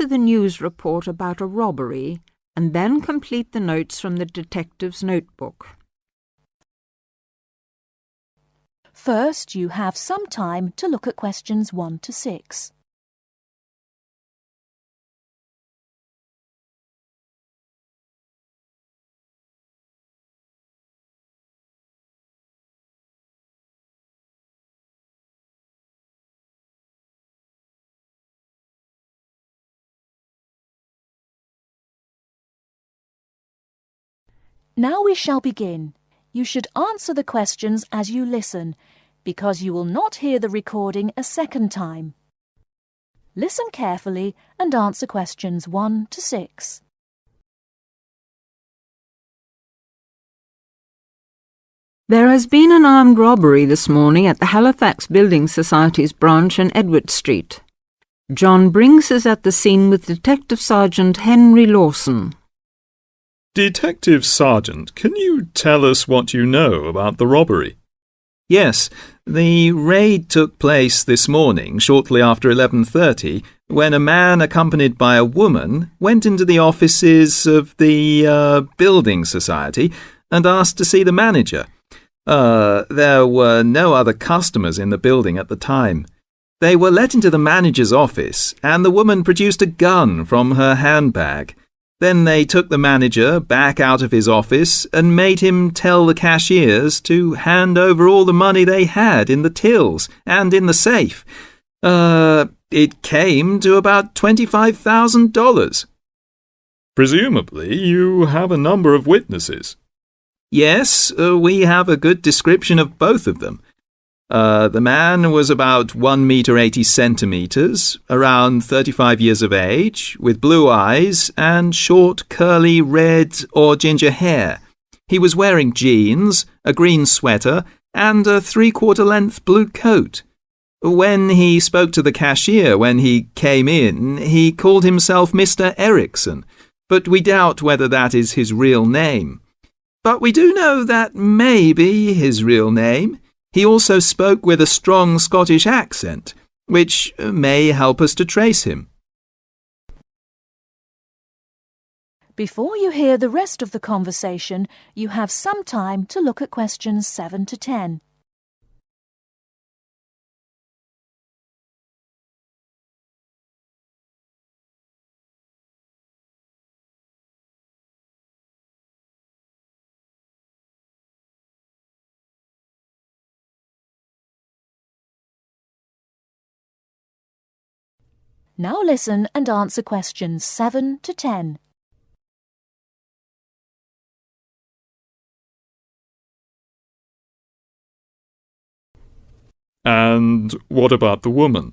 to the news report about a robbery and then complete the notes from the detective's notebook. First, you have some time to look at questions 1 to 6. Now we shall begin. You should answer the questions as you listen, because you will not hear the recording a second time. Listen carefully and answer questions 1 to 6. There has been an armed robbery this morning at the Halifax Building Society's branch on Edward Street. John Brinks is at the scene with Detective Sergeant Henry Lawson. Detective Sergeant, can you tell us what you know about the robbery? Yes, the raid took place this morning shortly after 11:30 when a man accompanied by a woman went into the offices of the building society and asked to see the manager. There were no other customers in the building at the time. They were let into the manager's office and the woman produced a gun from her handbag. Then they took the manager back out of his office and made him tell the cashiers to hand over all the money they had in the tills and in the safe. It came to about $25,000. Presumably, you have a number of witnesses. Yes, we have a good description of both of them. The man was about 1 meter 80 centimeters, around 35 years of age, with blue eyes and short curly red or ginger hair. He was wearing jeans, a green sweater, and a 3/4 length blue coat. When he spoke to the cashier when he came in, he called himself Mr. Erickson, but we doubt whether that is his real name. But we do know that may be his real name. He also spoke with a strong Scottish accent, which may help us to trace him. Before you hear the rest of the conversation, you have some time to look at questions 7 to 10. Now listen and answer questions 7 to 10. And what about the woman?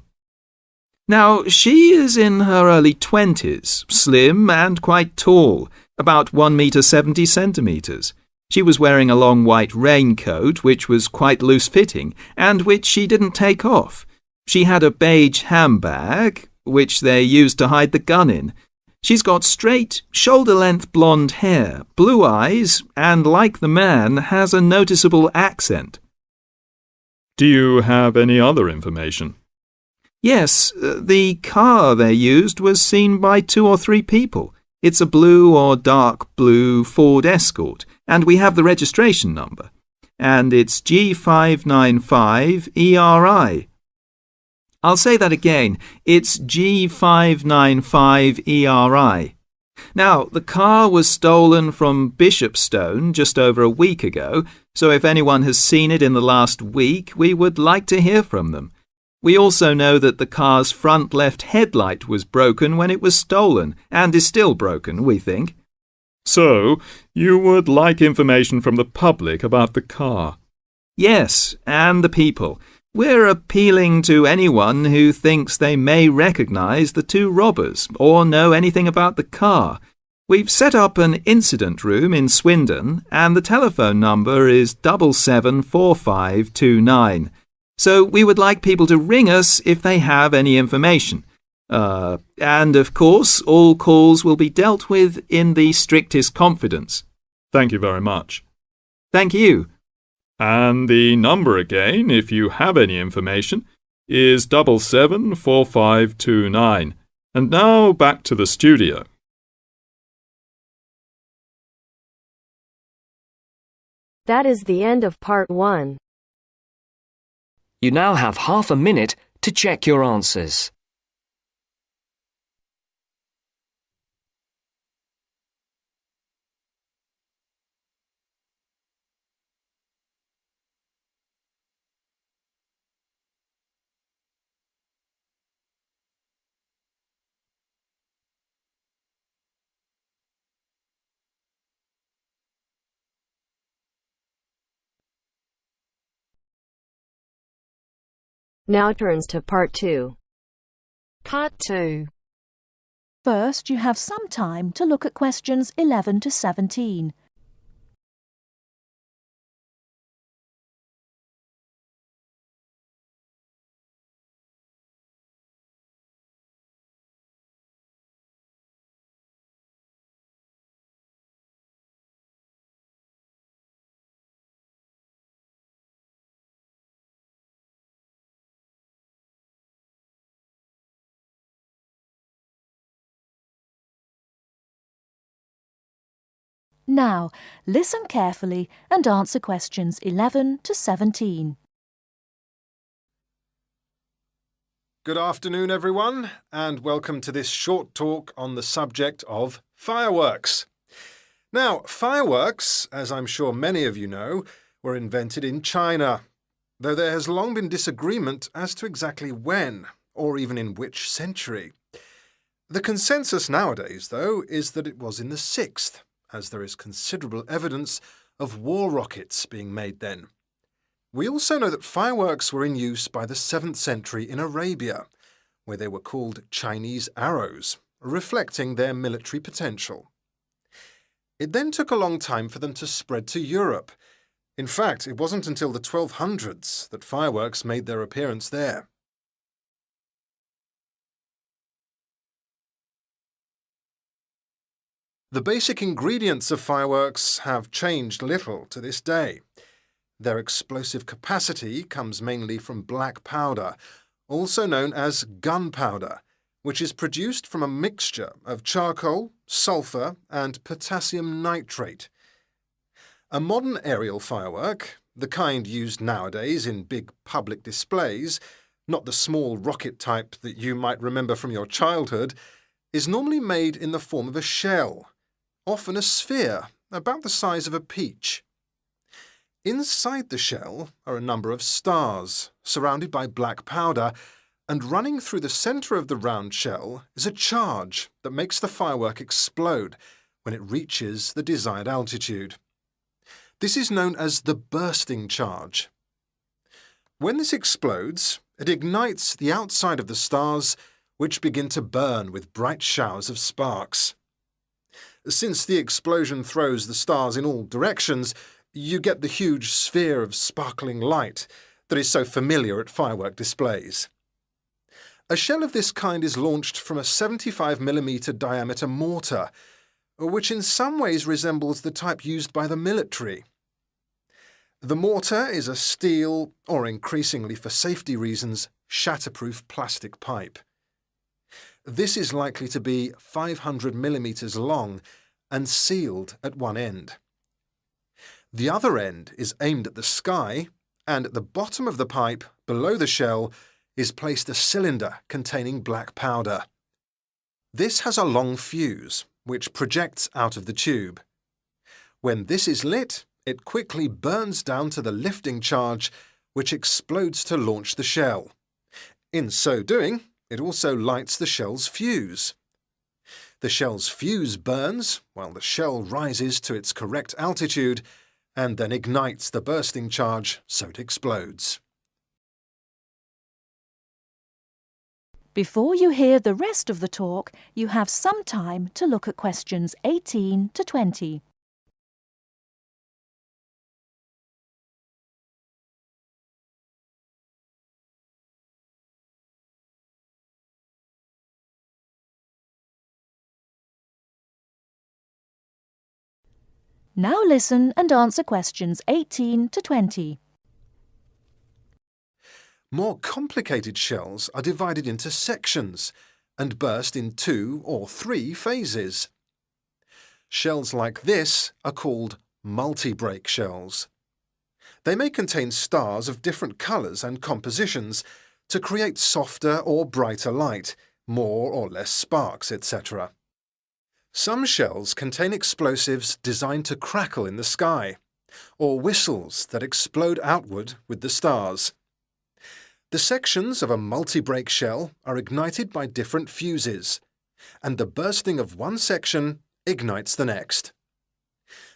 Now, she is in her early 20s, slim and quite tall, about 1 meter 70 centimeters. She was wearing a long white raincoat, which was quite loose-fitting, and which she didn't take off. She had a beige handbag, which they used to hide the gun in. She's got straight, shoulder-length blonde hair, blue eyes, and like the man, has a noticeable accent. Do you have any other information? Yes, the car they used was seen by 2 or 3 people. It's a blue or dark blue Ford Escort, and we have the registration number. And it's G595ERI. I'll say that again. It's G595ERI. Now, the car was stolen from Bishopstone just over a week ago, so if anyone has seen it in the last week, we would like to hear from them. We also know that the car's front left headlight was broken when it was stolen, and is still broken, we think. So, you would like information from the public about the car? Yes, and the people. We're appealing to anyone who thinks they may recognise the 2 robbers or know anything about the car. We've set up an incident room in Swindon and the telephone number is 774529. So we would like people to ring us if they have any information. And of course, all calls will be dealt with in the strictest confidence. Thank you very much. Thank you. And the number again, if you have any information, is 774529. And now back to the studio. That is the end of part 1. You now have half a minute to check your answers. Now turns to part 2. Part 2. First, you have some time to look at questions 11 to 17. Now, listen carefully and answer questions 11 to 17. Good afternoon, everyone, and welcome to this short talk on the subject of fireworks. Now, fireworks, as I'm sure many of you know, were invented in China, though there has long been disagreement as to exactly when, or even in which century. The consensus nowadays, though, is that it was in the 6th, as there is considerable evidence of war rockets being made then. We also know that fireworks were in use by the 7th century in Arabia, where they were called Chinese arrows, reflecting their military potential. It then took a long time for them to spread to Europe. In fact, it wasn't until the 1200s that fireworks made their appearance there. The basic ingredients of fireworks have changed little to this day. Their explosive capacity comes mainly from black powder, also known as gunpowder, which is produced from a mixture of charcoal, sulfur, and potassium nitrate. A modern aerial firework, the kind used nowadays in big public displays, not the small rocket type that you might remember from your childhood, is normally made in the form of a shell, often a sphere about the size of a peach. Inside the shell are a number of stars, surrounded by black powder, and running through the centre of the round shell is a charge that makes the firework explode when it reaches the desired altitude. This is known as the bursting charge. When this explodes, it ignites the outside of the stars, which begin to burn with bright showers of sparks. Since the explosion throws the stars in all directions, you get the huge sphere of sparkling light that is so familiar at firework displays. A shell of this kind is launched from a 75mm diameter mortar, which in some ways resembles the type used by the military. The mortar is a steel, or increasingly for safety reasons, shatterproof plastic pipe. This is likely to be 500mm long and sealed at one end. The other end is aimed at the sky, and at the bottom of the pipe, below the shell, is placed a cylinder containing black powder. This has a long fuse, which projects out of the tube. When this is lit, it quickly burns down to the lifting charge, which explodes to launch the shell. In so doing, it also lights the shell's fuse. The shell's fuse burns while the shell rises to its correct altitude and then ignites the bursting charge so it explodes. Before you hear the rest of the talk, you have some time to look at questions 18 to 20. Now listen and answer questions 18 to 20. More complicated shells are divided into sections, and burst in 2 or 3 phases. Shells like this are called multi-break shells. They may contain stars of different colours and compositions to create softer or brighter light, more or less sparks, etc. Some shells contain explosives designed to crackle in the sky, or whistles that explode outward with the stars. The sections of a multi-break shell are ignited by different fuses, and the bursting of one section ignites the next.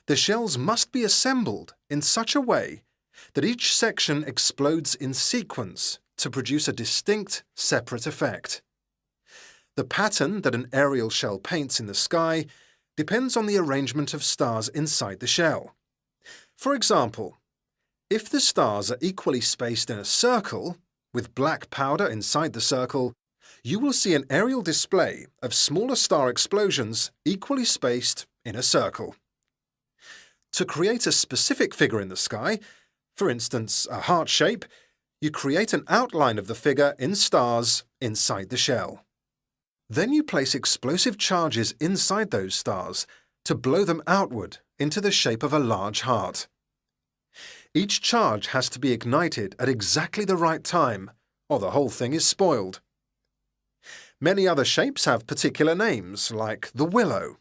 The shells must be assembled in such a way that each section explodes in sequence to produce a distinct, separate effect. The pattern that an aerial shell paints in the sky depends on the arrangement of stars inside the shell. For example, if the stars are equally spaced in a circle, with black powder inside the circle, you will see an aerial display of smaller star explosions equally spaced in a circle. To create a specific figure in the sky, for instance a heart shape, you create an outline of the figure in stars inside the shell. Then you place explosive charges inside those stars to blow them outward into the shape of a large heart. Each charge has to be ignited at exactly the right time, or the whole thing is spoiled. Many other shapes have particular names, like the willow.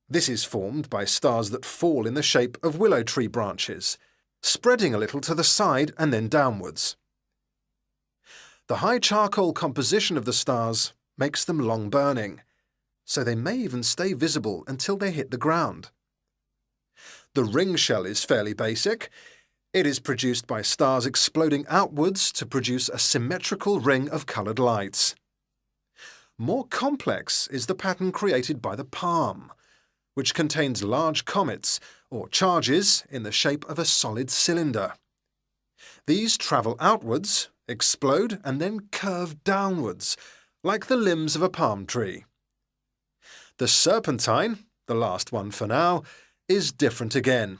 This is formed by stars that fall in the shape of willow tree branches, spreading a little to the side and then downwards. The high charcoal composition of the stars makes them long-burning, so they may even stay visible until they hit the ground. The ring shell is fairly basic. It is produced by stars exploding outwards to produce a symmetrical ring of coloured lights. More complex is the pattern created by the palm, which contains large comets or charges in the shape of a solid cylinder. These travel outwards, explode and then curve downwards, like the limbs of a palm tree. The serpentine, the last one for now, is different again.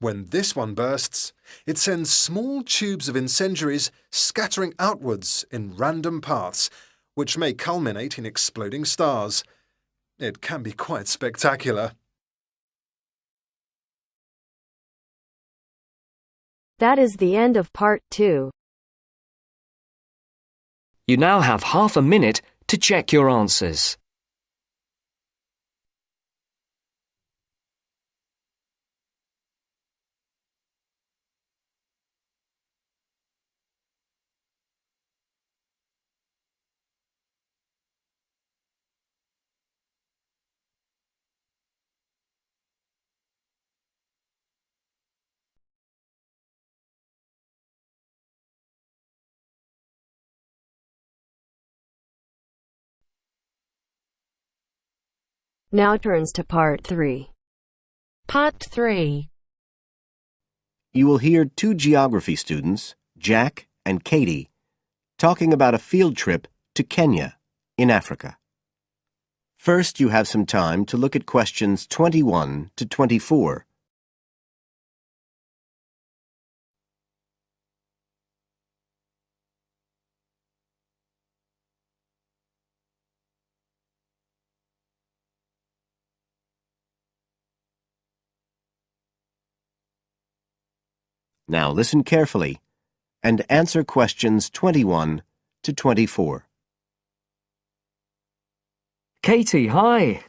When this one bursts, it sends small tubes of incendiaries scattering outwards in random paths, which may culminate in exploding stars. It can be quite spectacular. That is the end of part 2. You now have half a minute to check your answers. Now turns to part 3. Part 3. You will hear 2 geography students, Jack and Katie, talking about a field trip to Kenya in Africa. First, you have some time to look at questions 21 to 24. Now listen carefully and answer questions 21 to 24. Katie, hi.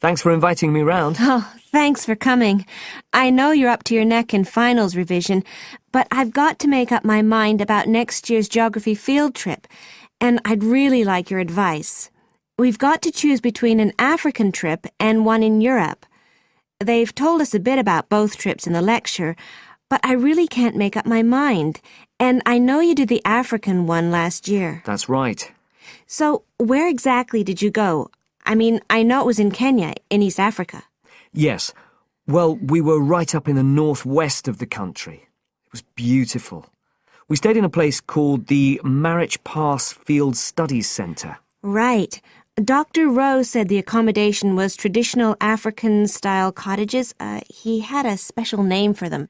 Thanks for inviting me round. Oh, thanks for coming. I know you're up to your neck in finals revision, but I've got to make up my mind about next year's geography field trip, and I'd really like your advice. We've got to choose between an African trip and one in Europe. They've told us a bit about both trips in the lecture, but I really can't make up my mind, and I know you did the African one last year. That's right. So, where exactly did you go? I mean, I know it was in Kenya, in East Africa. Yes. Well, we were right up in the northwest of the country. It was beautiful. We stayed in a place called the Marich Pass Field Studies Centre. Right. Dr. Rose said the accommodation was traditional African-style cottages. He had a special name for them.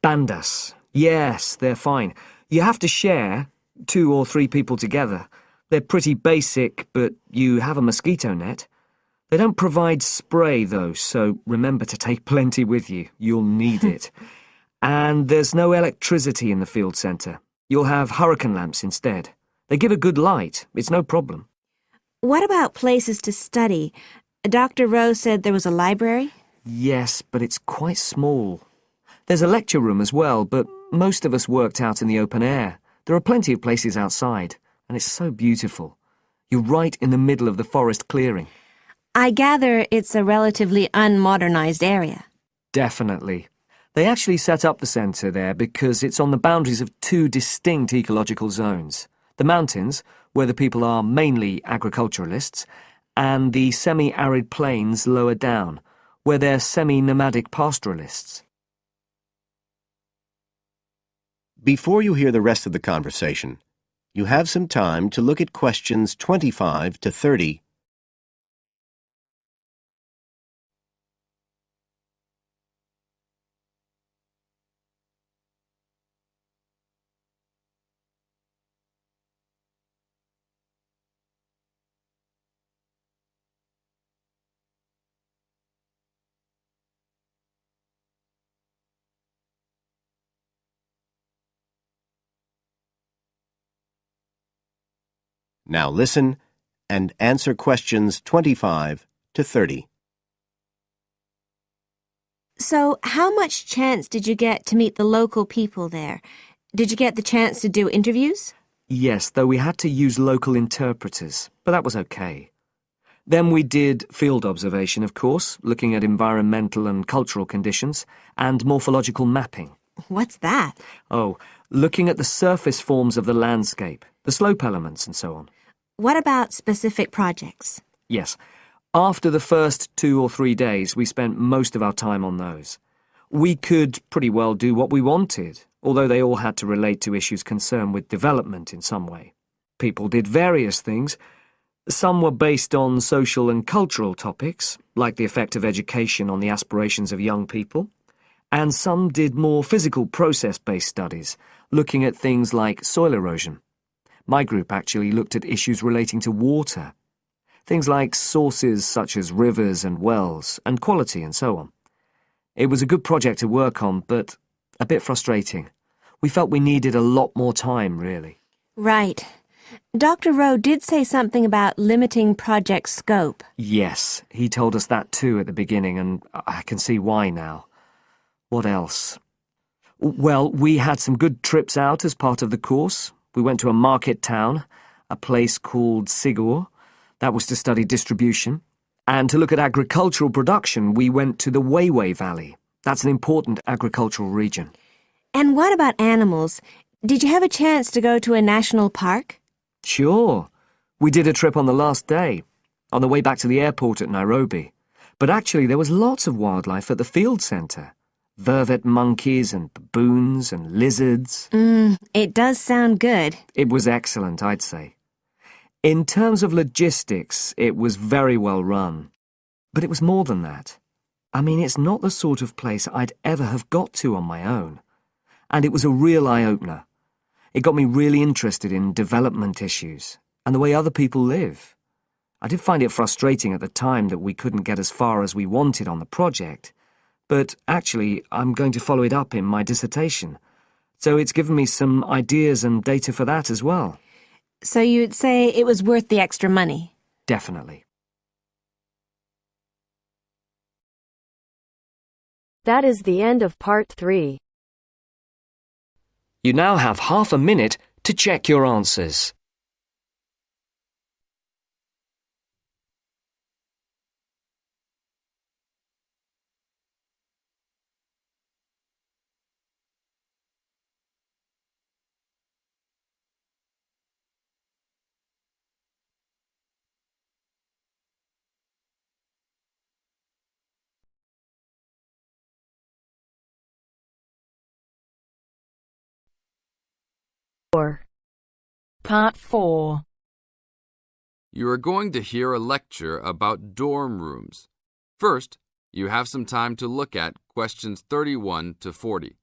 Bandas. Yes, they're fine. You have to share, 2 or 3 people together. They're pretty basic, but you have a mosquito net. They don't provide spray, though, so remember to take plenty with you. You'll need it. And there's no electricity in the field centre. You'll have hurricane lamps instead. They give a good light. It's no problem. What about places to study? Dr. Rowe said there was a library? Yes, but it's quite small. There's a lecture room as well, but most of us worked out in the open air. There are plenty of places outside, and it's so beautiful. You're right in the middle of the forest clearing. I gather it's a relatively unmodernized area. Definitely. They actually set up the centre there because it's on the boundaries of two distinct ecological zones. The mountains, where the people are mainly agriculturalists, and the semi-arid plains lower down, where they're semi-nomadic pastoralists. Before you hear the rest of the conversation, you have some time to look at questions 25 to 30. Now listen and answer questions 25 to 30. So, how much chance did you get to meet the local people there? Did you get the chance to do interviews? Yes, though we had to use local interpreters, but that was okay. Then we did field observation, of course, looking at environmental and cultural conditions, and morphological mapping. What's that? Oh, looking at the surface forms of the landscape, the slope elements and so on. What about specific projects? Yes. After the first 2 or 3 days, we spent most of our time on those. We could pretty well do what we wanted, although they all had to relate to issues concerned with development in some way. People did various things. Some were based on social and cultural topics, like the effect of education on the aspirations of young people, and some did more physical process-based studies, looking at things like soil erosion. My group actually looked at issues relating to water, things like sources such as rivers and wells, and quality and so on. It was a good project to work on, but a bit frustrating. We felt we needed a lot more time, really. Right. Dr. Rowe did say something about limiting project scope. Yes, he told us that too at the beginning, and I can see why now. What else? Well, we had some good trips out as part of the course. We went to a market town, a place called Sigur. That was to study distribution. And to look at agricultural production, we went to the Weiwei Valley. That's an important agricultural region. And what about animals? Did you have a chance to go to a national park? Sure. We did a trip on the last day, on the way back to the airport at Nairobi. But actually there was lots of wildlife at the field centre. Vervet monkeys and baboons and lizards. It does sound good. It was excellent, I'd say. In terms of logistics, it was very well run. But it was more than that. I mean, it's not the sort of place I'd ever have got to on my own. And it was a real eye-opener. It got me really interested in development issues and the way other people live. I did find it frustrating at the time that we couldn't get as far as we wanted on the project. But actually, I'm going to follow it up in my dissertation. So it's given me some ideas and data for that as well. So you'd say it was worth the extra money? Definitely. That is the end of part 3. You now have half a minute to check your answers. Part 4. You are going to hear a lecture about dorm rooms. First, you have some time to look at questions 31 to 40.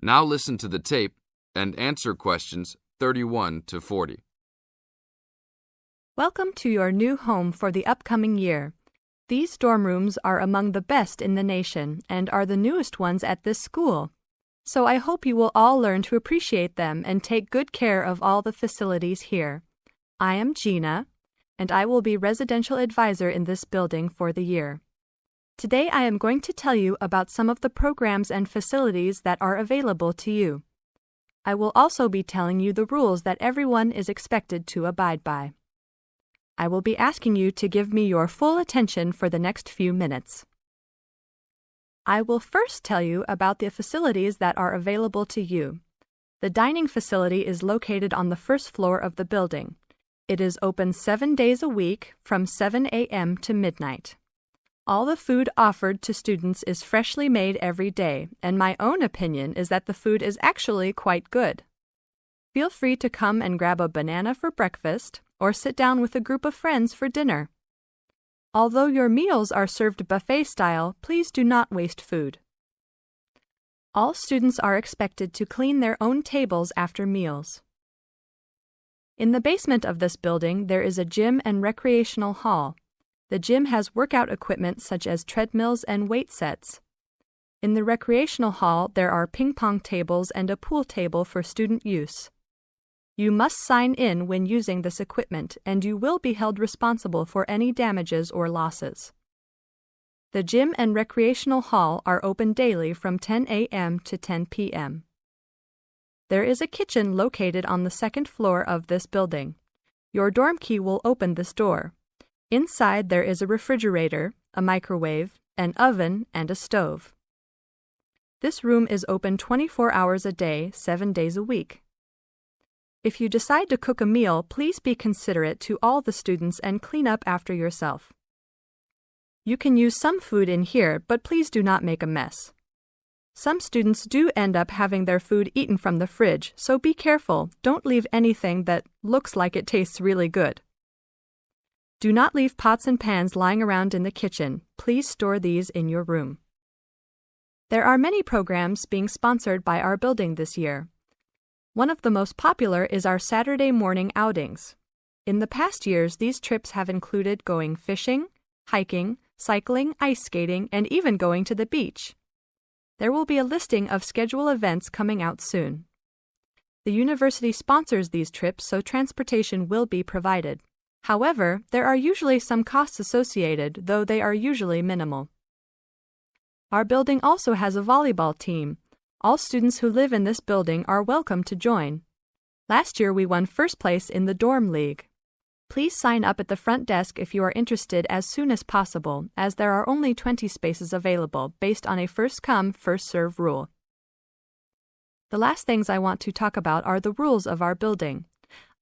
Now listen to the tape and answer questions 31 to 40. Welcome to your new home for the upcoming year. These dorm rooms are among the best in the nation and are the newest ones at this school. So I hope you will all learn to appreciate them and take good care of all the facilities here. I am Gina, and I will be residential advisor in this building for the year. Today I am going to tell you about some of the programs and facilities that are available to you. I will also be telling you the rules that everyone is expected to abide by. I will be asking you to give me your full attention for the next few minutes. I will first tell you about the facilities that are available to you. The dining facility is located on the first floor of the building. It is open 7 days a week from 7 a.m. to midnight. All the food offered to students is freshly made every day, and my own opinion is that the food is actually quite good. Feel free to come and grab a banana for breakfast or sit down with a group of friends for dinner. Although your meals are served buffet style, please do not waste food. All students are expected to clean their own tables after meals. In the basement of this building, there is a gym and recreational hall. The gym has workout equipment such as treadmills and weight sets. In the recreational hall, there are ping pong tables and a pool table for student use. You must sign in when using this equipment, and you will be held responsible for any damages or losses. The gym and recreational hall are open daily from 10 a.m. to 10 p.m. There is a kitchen located on the second floor of this building. Your dorm key will open this door. Inside there is a refrigerator, a microwave, an oven, and a stove. This room is open 24 hours a day, 7 days a week. If you decide to cook a meal, please be considerate to all the students and clean up after yourself. You can use some food in here, but please do not make a mess. Some students do end up having their food eaten from the fridge, so be careful. Don't leave anything that looks like it tastes really good. Do not leave pots and pans lying around in the kitchen. Please store these in your room. There are many programs being sponsored by our building this year. One of the most popular is our Saturday morning outings. In the past years, these trips have included going fishing, hiking, cycling, ice skating, and even going to the beach. There will be a listing of scheduled events coming out soon. The university sponsors these trips, so transportation will be provided. However, there are usually some costs associated, though they are usually minimal. Our building also has a volleyball team. All students who live in this building are welcome to join. Last year we won first place in the dorm league. Please sign up at the front desk if you are interested as soon as possible, as there are only 20 spaces available based on a first-come, first-served rule. The last things I want to talk about are the rules of our building.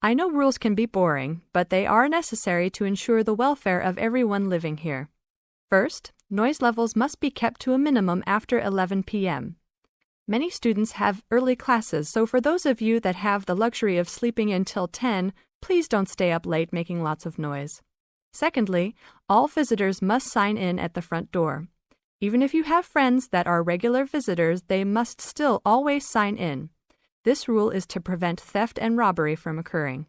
I know rules can be boring, but they are necessary to ensure the welfare of everyone living here. First, noise levels must be kept to a minimum after 11 p.m. Many students have early classes, so for those of you that have the luxury of sleeping until 10, please don't stay up late making lots of noise. Secondly, all visitors must sign in at the front door. Even if you have friends that are regular visitors, they must still always sign in. This rule is to prevent theft and robbery from occurring.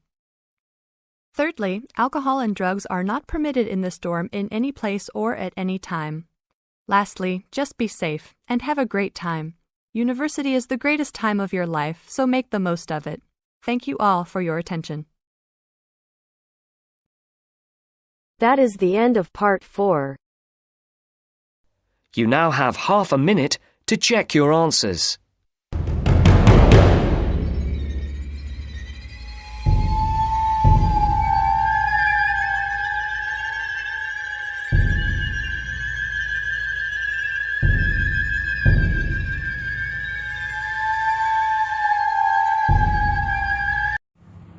Thirdly, alcohol and drugs are not permitted in this dorm in any place or at any time. Lastly, just be safe and have a great time. University is the greatest time of your life, so make the most of it. Thank you all for your attention. That is the end of part 4. You now have half a minute to check your answers.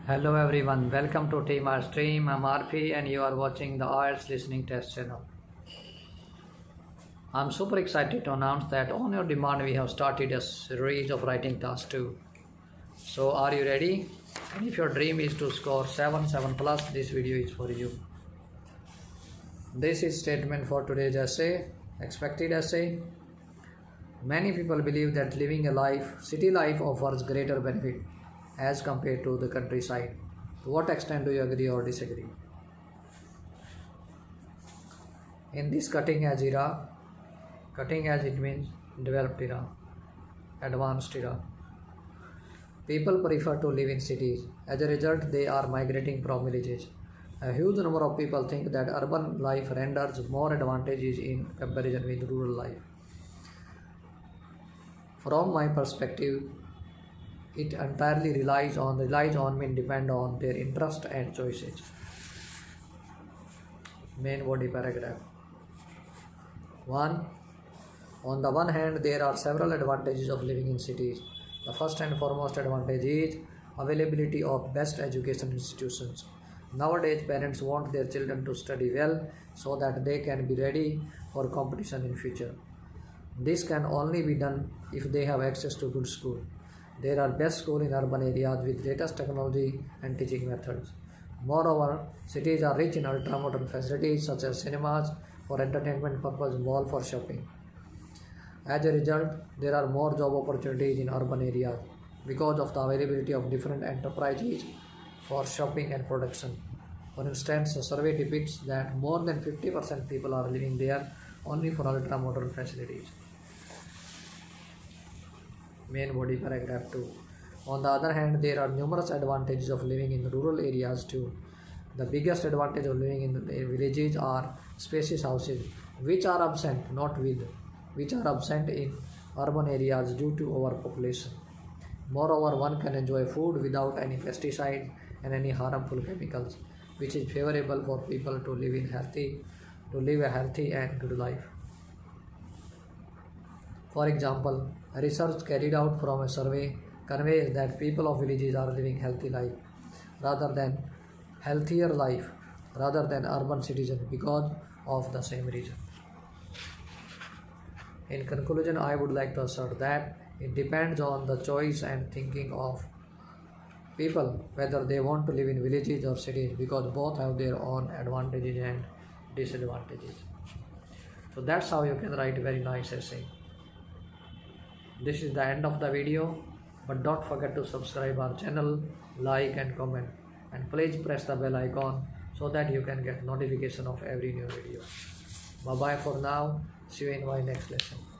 Hello everyone, welcome to Team R Stream. I'm RP and you are watching the Ielts listening test channel. I'm super excited to announce that on your demand we have started a series of writing tasks too. So are you ready? And if your dream is to score 7 plus, this video is for you. This is statement for today's essay, expected essay. Many people believe that living a city life offers greater benefit as compared to the countryside. To what extent do you agree or disagree? In this cutting edge era, cutting edge it means developed era, advanced era, people prefer to live in cities. As a result, they are migrating from villages. A huge number of people think that urban life renders more advantages in comparison with rural life. From my perspective, it entirely relies on mean depend on their interest and choices. Main body paragraph. 1. On the one hand, there are several advantages of living in cities. The first and foremost advantage is availability of best education institutions. Nowadays, parents want their children to study well so that they can be ready for competition in future. This can only be done if they have access to good school. There are best schools in urban areas with latest technology and teaching methods. Moreover, cities are rich in ultra-modern facilities such as cinemas for entertainment purpose, mall for shopping. As a result, there are more job opportunities in urban areas because of the availability of different enterprises for shopping and production. For instance, a survey depicts that more than 50% people are living there only for ultra-modern facilities. Main body paragraph 2. On the other hand, there are numerous advantages of living in rural areas too. The biggest advantage of living in villages are spacious houses, which are absent in urban areas due to overpopulation. Moreover, one can enjoy food without any pesticides and any harmful chemicals, which is favorable for people to live a healthy and good life. For example, research carried out from a survey conveys that people of villages are living healthier life rather than urban citizens because of the same reason. In conclusion, I would like to assert that it depends on the choice and thinking of people whether they want to live in villages or cities, because both have their own advantages and disadvantages. So that's how you can write a very nice essay. This is the end of the video, but don't forget to subscribe our channel, like and comment, and please press the bell icon so that you can get notification of every new video. Bye bye for now. See you in my next lesson.